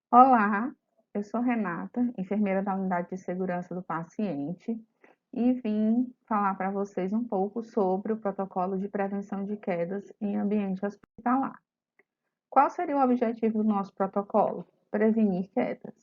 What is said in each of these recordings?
Olá, eu sou Renata, enfermeira da Unidade de Segurança do Paciente, e vim falar para vocês um pouco sobre o protocolo de prevenção de quedas em ambiente hospitalar. Qual seria o objetivo do nosso protocolo? Prevenir quedas,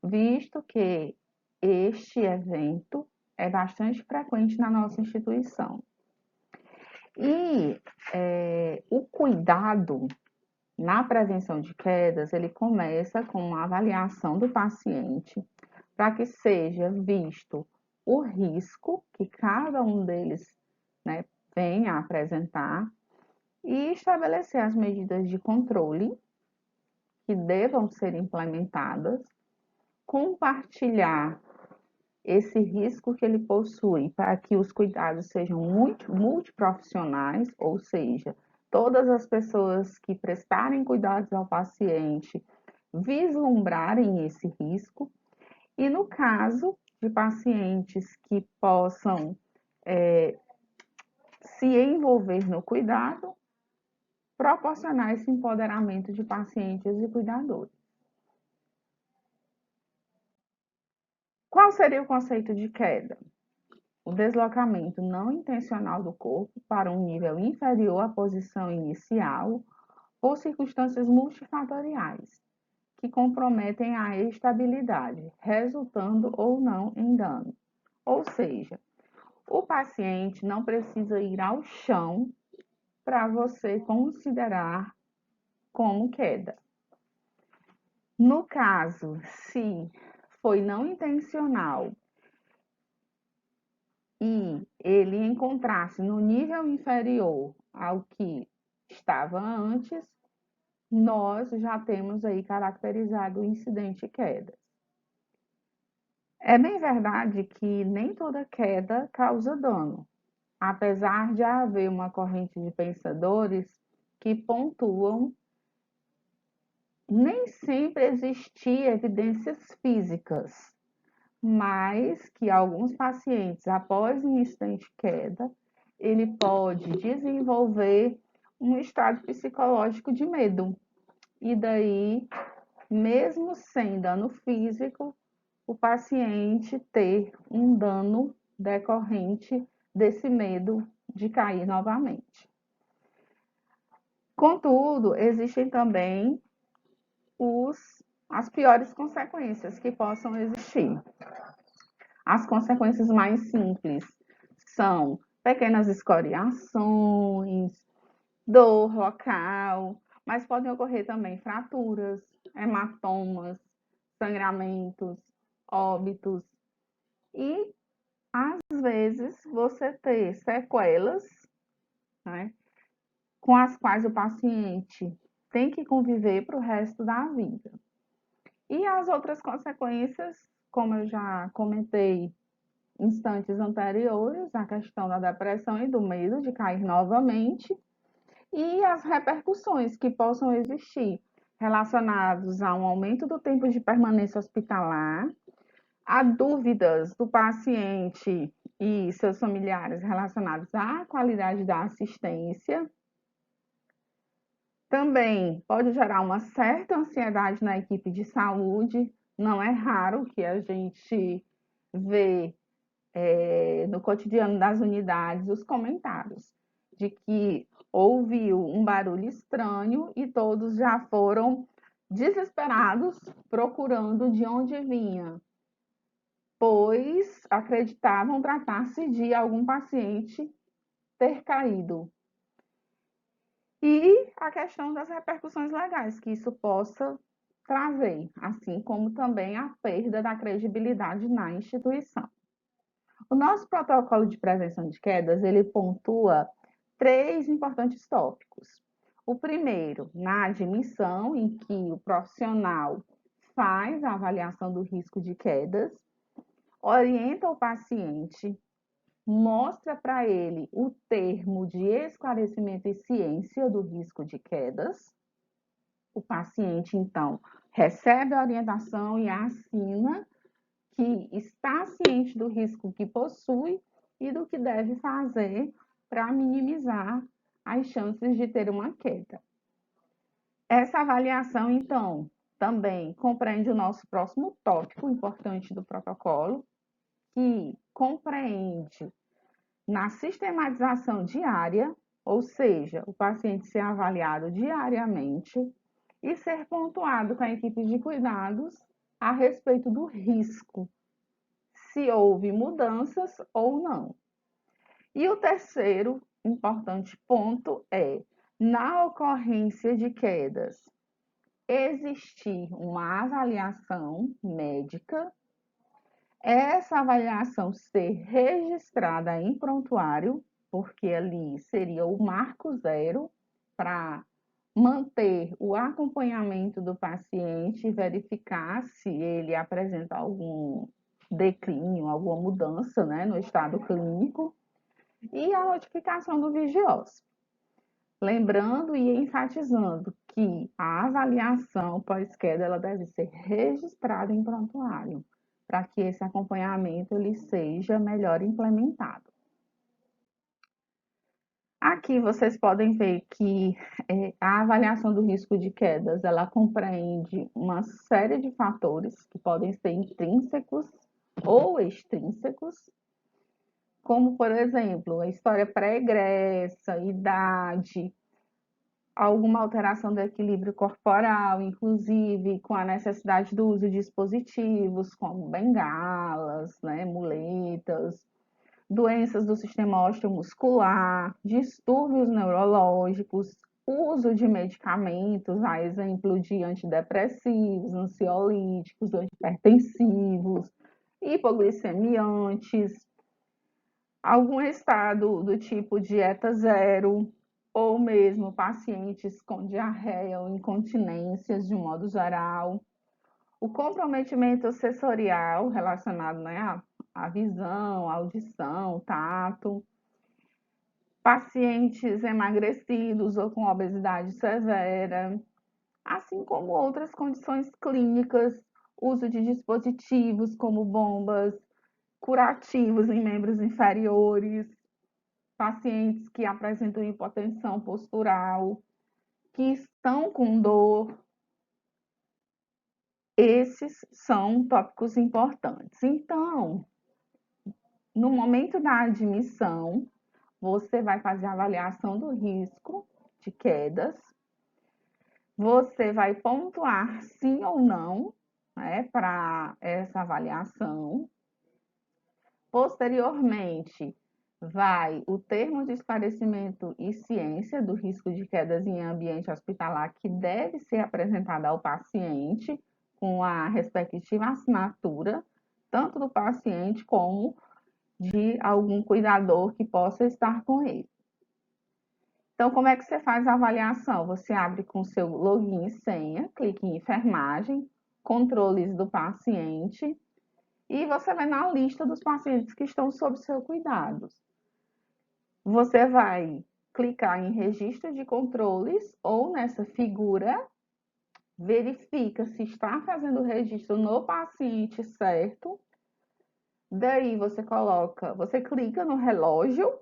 visto que este evento é bastante frequente na nossa instituição. E o cuidado na prevenção de quedas, ele começa com uma avaliação do paciente para que seja visto o risco que cada um deles, né, venha a apresentar e estabelecer as medidas de controle que devam ser implementadas, compartilhar esse risco que ele possui para que os cuidados sejam multiprofissionais, ou seja, todas as pessoas que prestarem cuidados ao paciente vislumbrarem esse risco, e no caso de pacientes que possam se envolver no cuidado, proporcionar esse empoderamento de pacientes e cuidadores. Qual seria o conceito de queda? O deslocamento não intencional do corpo para um nível inferior à posição inicial por circunstâncias multifatoriais, que comprometem a estabilidade, resultando ou não em dano. Ou seja, o paciente não precisa ir ao chão para você considerar como queda. No caso, se foi não intencional e ele encontrasse no nível inferior ao que estava antes, nós já temos aí caracterizado o incidente queda. É bem verdade que nem toda queda causa dano, apesar de haver uma corrente de pensadores que pontuam nem sempre existir evidências físicas, mas que alguns pacientes, após um incidente queda, ele pode desenvolver um estado psicológico de medo. E daí, mesmo sem dano físico, o paciente ter um dano decorrente desse medo de cair novamente. Contudo, existem também as piores consequências que possam existir. As consequências mais simples são pequenas escoriações, dor local, mas podem ocorrer também fraturas, hematomas, sangramentos, óbitos e, às vezes, você ter sequelas, né, com as quais o paciente tem que conviver para o resto da vida. E as outras consequências, como eu já comentei em instantes anteriores, a questão da depressão e do medo de cair novamente, e as repercussões que possam existir relacionados a um aumento do tempo de permanência hospitalar, a dúvidas do paciente e seus familiares relacionados à qualidade da assistência. Também pode gerar uma certa ansiedade na equipe de saúde. Não é raro que a gente vê no cotidiano das unidades os comentários de que ouviu um barulho estranho e todos já foram desesperados procurando de onde vinha, pois acreditavam tratar-se de algum paciente ter caído. E a questão das repercussões legais que isso possa trazer, assim como também a perda da credibilidade na instituição. O nosso protocolo de prevenção de quedas, ele pontua 3 importantes tópicos. O primeiro, na admissão, em que o profissional faz a avaliação do risco de quedas, orienta o paciente, mostra para ele o termo de esclarecimento e ciência do risco de quedas. O paciente, então, recebe a orientação e assina que está ciente do risco que possui e do que deve fazer para minimizar as chances de ter uma queda. Essa avaliação, então, também compreende o nosso próximo tópico importante do protocolo, que compreende na sistematização diária, ou seja, o paciente ser avaliado diariamente e ser pontuado com a equipe de cuidados a respeito do risco, se houve mudanças ou não. E o terceiro importante ponto é, na ocorrência de quedas, existir uma avaliação médica, essa avaliação ser registrada em prontuário, porque ali seria o marco zero para manter o acompanhamento do paciente e verificar se ele apresenta algum declínio, alguma mudança, né, no estado clínico, e a notificação do vigióspito. Lembrando e enfatizando que a avaliação pós-queda ela deve ser registrada em prontuário, para que esse acompanhamento ele seja melhor implementado. Aqui vocês podem ver que a avaliação do risco de quedas, ela compreende uma série de fatores que podem ser intrínsecos ou extrínsecos, como, por exemplo, a história pregressa, idade, alguma alteração do equilíbrio corporal, inclusive com a necessidade do uso de dispositivos como bengalas, né, muletas, doenças do sistema osteomuscular, distúrbios neurológicos, uso de medicamentos, a exemplo de antidepressivos, ansiolíticos, antipertensivos, hipoglicemiantes, algum estado do tipo dieta zero, ou mesmo pacientes com diarreia ou incontinências de um modo geral, o comprometimento sensorial relacionado, né, à visão, audição, tato, pacientes emagrecidos ou com obesidade severa, assim como outras condições clínicas, uso de dispositivos como bombas, curativos em membros inferiores, pacientes que apresentam hipotensão postural, que estão com dor. Esses são tópicos importantes. Então, no momento da admissão, você vai fazer a avaliação do risco de quedas, você vai pontuar sim ou não, né, para essa avaliação. Posteriormente, vai o termo de esclarecimento e ciência do risco de quedas em ambiente hospitalar, que deve ser apresentado ao paciente, com a respectiva assinatura, tanto do paciente como de algum cuidador que possa estar com ele. Então, como é que você faz a avaliação? Você abre com seu login e senha, clique em enfermagem, controles do paciente, e você vai na lista dos pacientes que estão sob seu cuidado. Você vai clicar em registro de controles ou nessa figura, verifica se está fazendo o registro no paciente certo. Daí você clica no relógio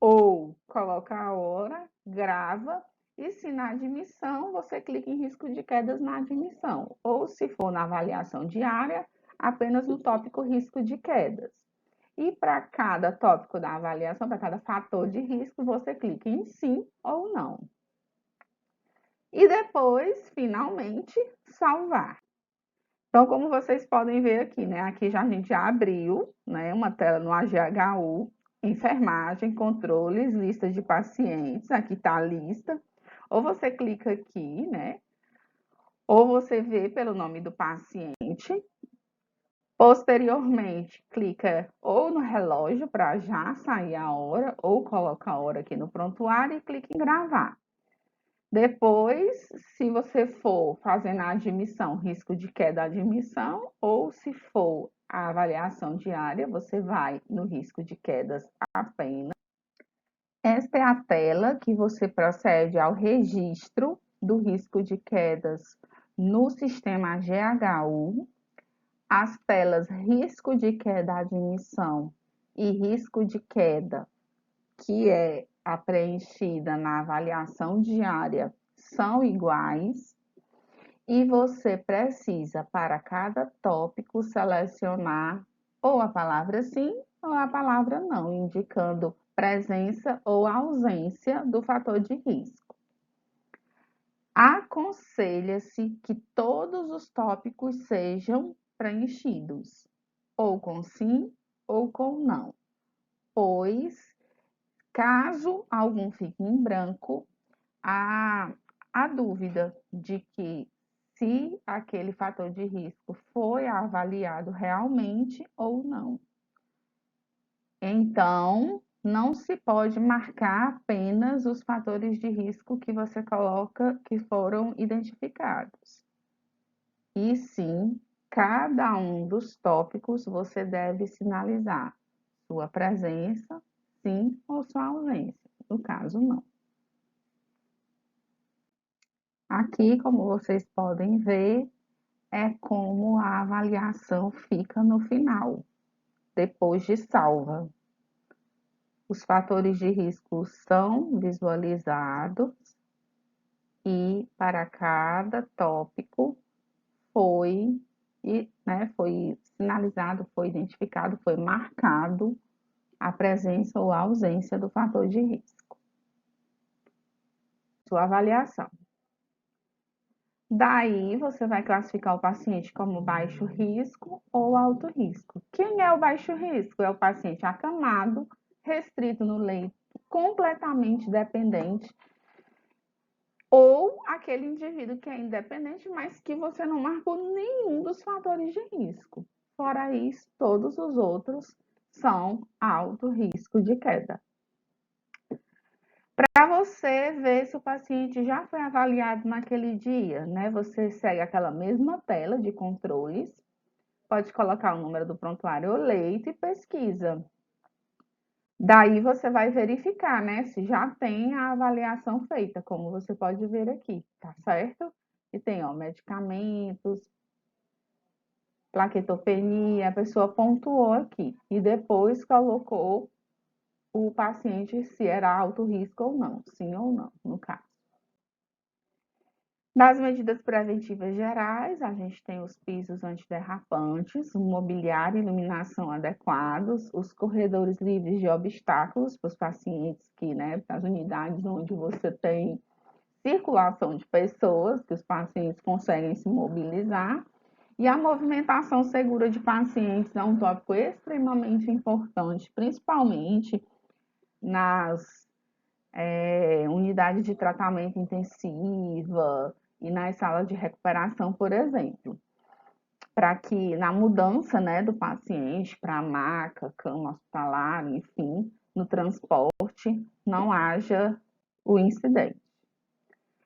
ou coloca a hora, grava, e se na admissão, você clica em risco de quedas na admissão. Ou se for na avaliação diária, apenas no tópico risco de quedas. E para cada tópico da avaliação, para cada fator de risco, você clica em sim ou não. E depois, finalmente, salvar. Então, como vocês podem ver aqui, né? Aqui a gente já abriu, né, uma tela no AGHU, enfermagem, controles, lista de pacientes. Aqui está a lista. Ou você clica aqui, né? Ou você vê pelo nome do paciente. Posteriormente, clica ou no relógio para já sair a hora, ou coloca a hora aqui no prontuário e clica em gravar. Depois, se você for fazendo a admissão, risco de queda admissão, ou se for a avaliação diária, você vai no risco de quedas apenas. Esta é a tela que você procede ao registro do risco de quedas no sistema GHU. As telas risco de queda admissão e risco de queda, que é a preenchida na avaliação diária, são iguais. E você precisa, para cada tópico, selecionar ou a palavra sim ou a palavra não, indicando presença ou ausência do fator de risco. Aconselha-se que todos os tópicos sejam preenchidos, ou com sim ou com não, pois, caso algum fique em branco, há dúvida de que se aquele fator de risco foi avaliado realmente ou não. Então, não se pode marcar apenas os fatores de risco que você coloca que foram identificados. E sim, cada um dos tópicos você deve sinalizar sua presença, sim ou sua ausência. No caso, não. Aqui, como vocês podem ver, é como a avaliação fica no final, depois de salva. Os fatores de risco são visualizados e para cada tópico foi sinalizado, foi identificado, foi marcado a presença ou a ausência do fator de risco. Sua avaliação. Daí, você vai classificar o paciente como baixo risco ou alto risco. Quem é o baixo risco? É o paciente acamado, restrito no leito, completamente dependente, ou aquele indivíduo que é independente, mas que você não marcou nenhum dos fatores de risco. Fora isso, todos os outros são alto risco de queda. Para você ver se o paciente já foi avaliado naquele dia, né? Você segue aquela mesma tela de controles, pode colocar o número do prontuário ou leito e pesquisa. Daí você vai verificar, né, se já tem a avaliação feita, como você pode ver aqui, tá certo? E tem, ó, medicamentos, plaquetopenia, a pessoa pontuou aqui e depois colocou o paciente se era alto risco ou não, sim ou não, no caso. Das medidas preventivas gerais, a gente tem os pisos antiderrapantes, o mobiliário e iluminação adequados, os corredores livres de obstáculos para os pacientes que, né, para as unidades onde você tem circulação de pessoas, que os pacientes conseguem se mobilizar, e a movimentação segura de pacientes é um tópico extremamente importante, principalmente nas unidades de tratamento intensiva e nas salas de recuperação, por exemplo, para que na mudança, né, do paciente para a maca, cama hospitalar, enfim, no transporte, não haja o incidente.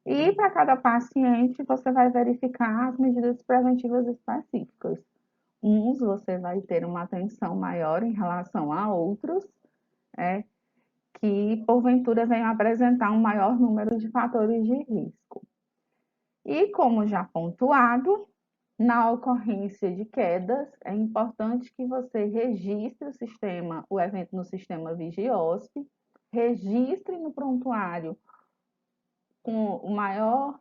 E para cada paciente, você vai verificar as medidas preventivas específicas. Uns você vai ter uma atenção maior em relação a outros, que porventura venham apresentar um maior número de fatores de risco. E como já pontuado, na ocorrência de quedas, é importante que você registre o evento no sistema Vigiosp, registre no prontuário com o maior,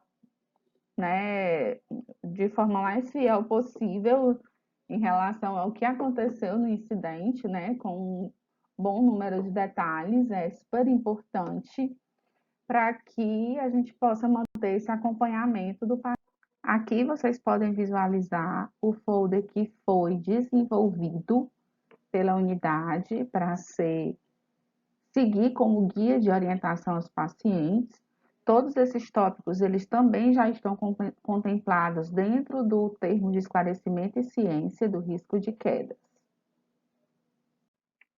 né, de forma mais fiel possível em relação ao que aconteceu no incidente, né, com um bom número de detalhes, é super importante para que a gente possa manter esse acompanhamento do paciente. Aqui vocês podem visualizar o folder que foi desenvolvido pela unidade para seguir como guia de orientação aos pacientes. Todos esses tópicos, eles também já estão contemplados dentro do termo de esclarecimento e ciência do risco de quedas.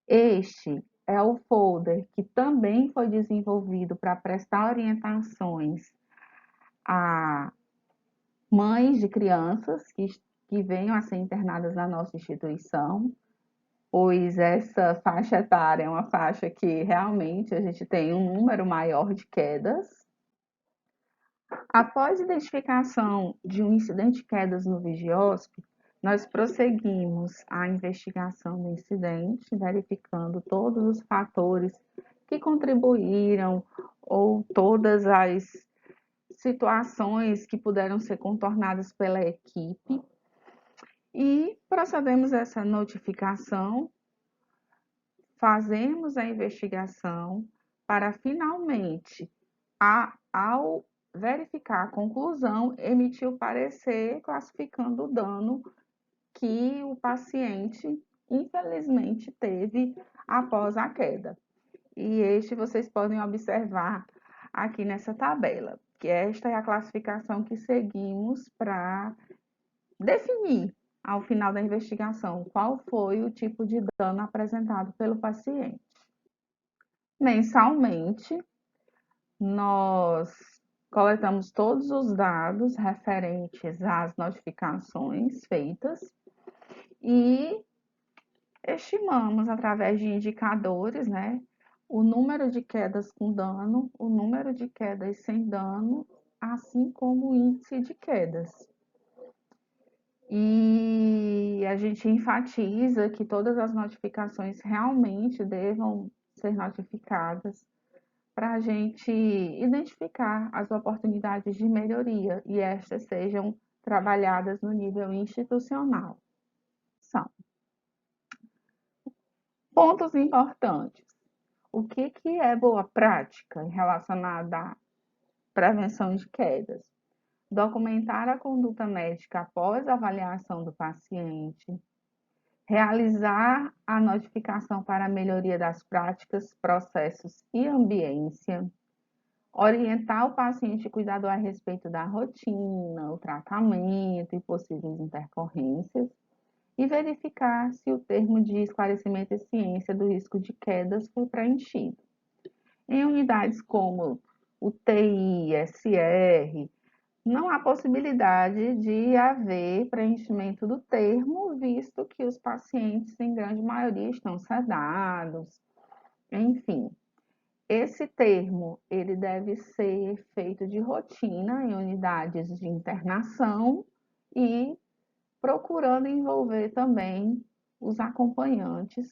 Este é o folder que também foi desenvolvido para prestar orientações a mães de crianças que venham a ser internadas na nossa instituição, pois essa faixa etária é uma faixa que realmente a gente tem um número maior de quedas. Após identificação de um incidente de quedas no Vigiosp, nós prosseguimos a investigação do incidente, verificando todos os fatores que contribuíram ou todas as situações que puderam ser contornadas pela equipe e procedemos a essa notificação, fazemos a investigação para finalmente, ao verificar a conclusão, emitir o parecer classificando o dano que o paciente, infelizmente, teve após a queda. E este vocês podem observar aqui nessa tabela, que esta é a classificação que seguimos para definir, ao final da investigação, qual foi o tipo de dano apresentado pelo paciente. Mensalmente, nós coletamos todos os dados referentes às notificações feitas e estimamos, através de indicadores, né, o número de quedas com dano, o número de quedas sem dano, assim como o índice de quedas. E a gente enfatiza que todas as notificações realmente devam ser notificadas para a gente identificar as oportunidades de melhoria e estas sejam trabalhadas no nível institucional. São pontos importantes. O que é boa prática relacionada à prevenção de quedas? Documentar a conduta médica após a avaliação do paciente, realizar a notificação para a melhoria das práticas, processos e ambiência, orientar o paciente cuidador a respeito da rotina, o tratamento e possíveis intercorrências, e verificar se o termo de esclarecimento e ciência do risco de quedas foi preenchido. Em unidades como UTI, SR, não há possibilidade de haver preenchimento do termo, visto que os pacientes, em grande maioria, estão sedados, enfim. Esse termo, ele deve ser feito de rotina em unidades de internação e procurando envolver também os acompanhantes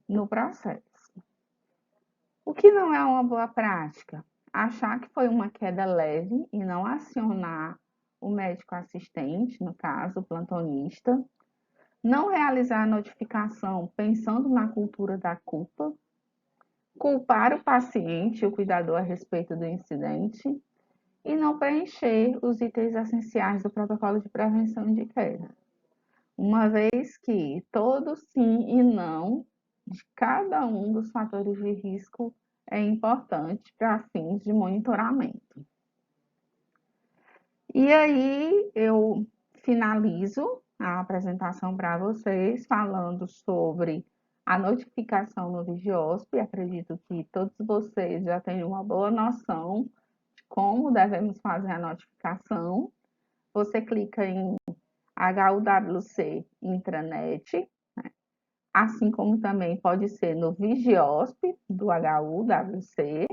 no processo. O que não é uma boa prática? Achar que foi uma queda leve e não acionar o médico assistente, no caso, o plantonista. Não realizar a notificação pensando na cultura da culpa. Culpar o paciente, o cuidador a respeito do incidente. E não preencher os itens essenciais do protocolo de prevenção de queda. Uma vez que todo sim e não de cada um dos fatores de risco é importante para fins de monitoramento. E aí eu finalizo a apresentação para vocês falando sobre a notificação no Vigiosp. Acredito que todos vocês já têm uma boa noção de como devemos fazer a notificação. Você clica em HUWC intranet, assim como também pode ser no Vigiosp do HUWC.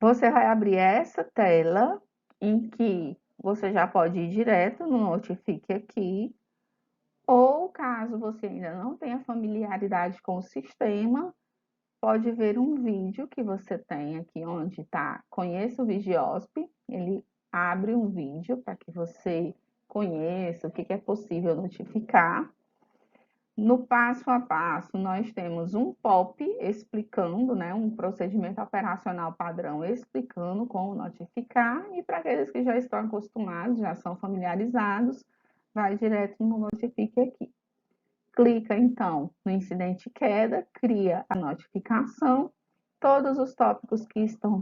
Você vai abrir essa tela em que você já pode ir direto no Notifique Aqui, ou caso você ainda não tenha familiaridade com o sistema, pode ver um vídeo que você tem aqui onde está Conheça o Vigiosp. Ele abre um vídeo para que você conheça o que é possível notificar. No passo a passo, nós temos um POP explicando, né, um procedimento operacional padrão explicando como notificar, e para aqueles que já estão acostumados, já são familiarizados, vai direto no Notifique Aqui. Clica, então, no incidente queda, cria a notificação, todos os tópicos que estão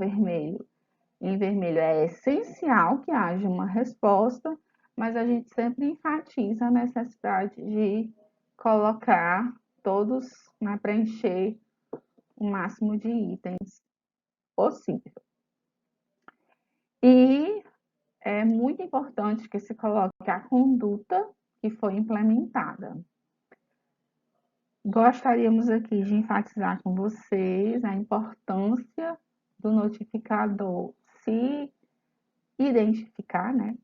em vermelho é essencial que haja uma resposta, mas a gente sempre enfatiza a necessidade de colocar todos, né, preencher o máximo de itens possível. E é muito importante que se coloque a conduta que foi implementada. Gostaríamos aqui de enfatizar com vocês a importância do notificador se identificar, né?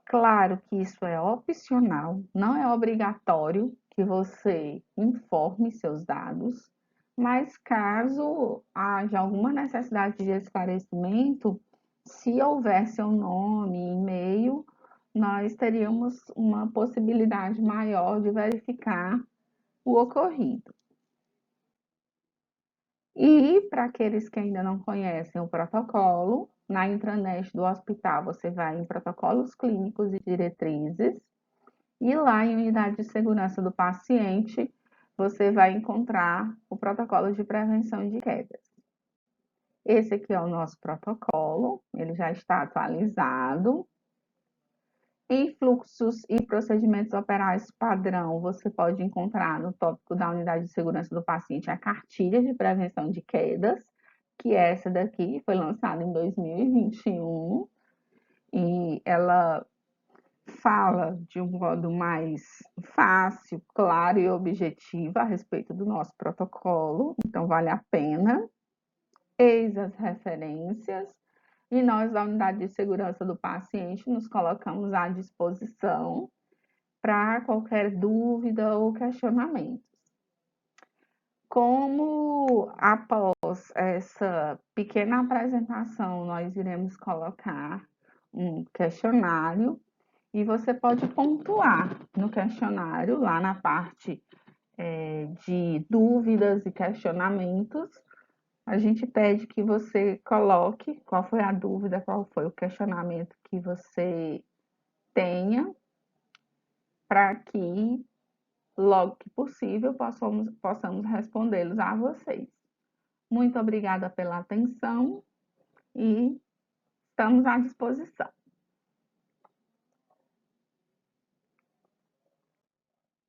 Claro que isso é opcional, não é obrigatório que você informe seus dados, Mas caso haja alguma necessidade de esclarecimento, se houver seu nome e e-mail, nós teríamos uma possibilidade maior de verificar o ocorrido. E para aqueles que ainda não conhecem o protocolo, na intranet do hospital você vai em protocolos clínicos e diretrizes, e lá em unidade de segurança do paciente, você vai encontrar o protocolo de prevenção de quedas. Esse aqui é o nosso protocolo, ele já está atualizado. Em fluxos e procedimentos operais padrão, você pode encontrar no tópico da unidade de segurança do paciente a cartilha de prevenção de quedas, que é essa daqui, foi lançada em 2021, e ela fala de um modo mais fácil, claro e objetivo a respeito do nosso protocolo, então vale a pena. Eis as referências, e nós, da unidade de segurança do paciente, nos colocamos à disposição para qualquer dúvida ou questionamento. Como após essa pequena apresentação, nós iremos colocar um questionário e você pode pontuar no questionário, lá na parte de dúvidas e questionamentos. A gente pede que você coloque qual foi a dúvida, qual foi o questionamento que você tenha, para que logo que possível possamos respondê-los a vocês. Muito obrigada pela atenção e estamos à disposição.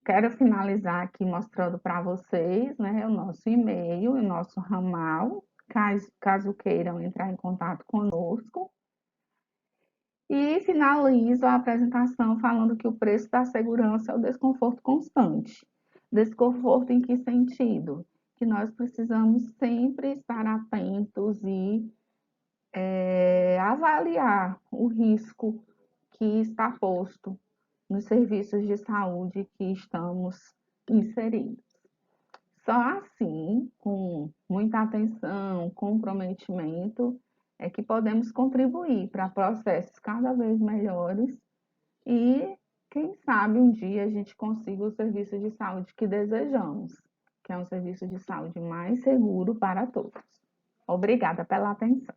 Quero finalizar aqui mostrando para vocês, né, o nosso e-mail, o nosso ramal, caso queiram entrar em contato conosco. E finalizo a apresentação falando que o preço da segurança é o desconforto constante. Desconforto em que sentido? Que nós precisamos sempre estar atentos e avaliar o risco que está posto nos serviços de saúde que estamos inseridos. Só assim, com muita atenção, comprometimento, é que podemos contribuir para processos cada vez melhores e, quem sabe, um dia a gente consiga o serviço de saúde que desejamos, que é um serviço de saúde mais seguro para todos. Obrigada pela atenção.